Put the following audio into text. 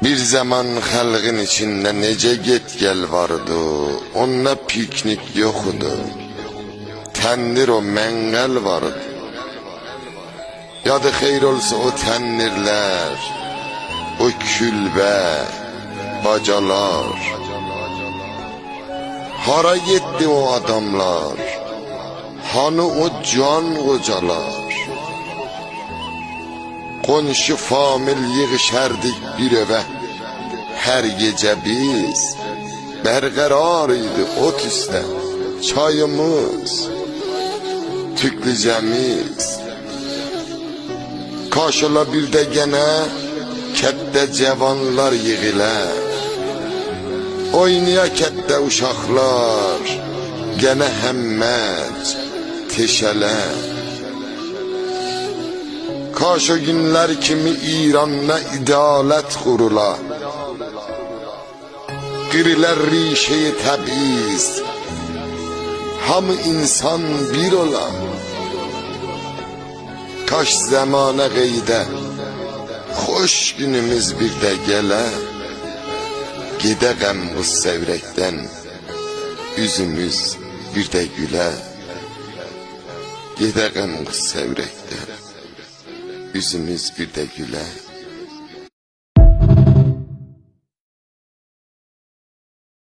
Bir zaman xalqın içində necə get gel vardı, onunla piknik yoxdu. Təndir o məngəl vardı. Yadı xeyr olsa o təndirlər, o külbə, bacalar. Hara getdi o adamlar, hanı o can qocalar. Qonşu famil yığışardık bir evə, hər gecə biz bərqərar idi ot üstə, çayımız, tüklücəmiz. Kaş ola bir də gənə kətdə cavanlar yığılə, oynaya kətdə uşaqlar, gənə həmməc, teşələ. Kaş o günler kimi İran'da idalət qurula, qırilər rişeyi təbiz, hamı insan bir ola. Kaş zamana qeydə, xoş günümüz bir də gələ, gedə qəm bu səvrəkdən, üzümüz bir də gülə. Gedə qəm bu səvrəkdən, yüzümüz bir də gülə.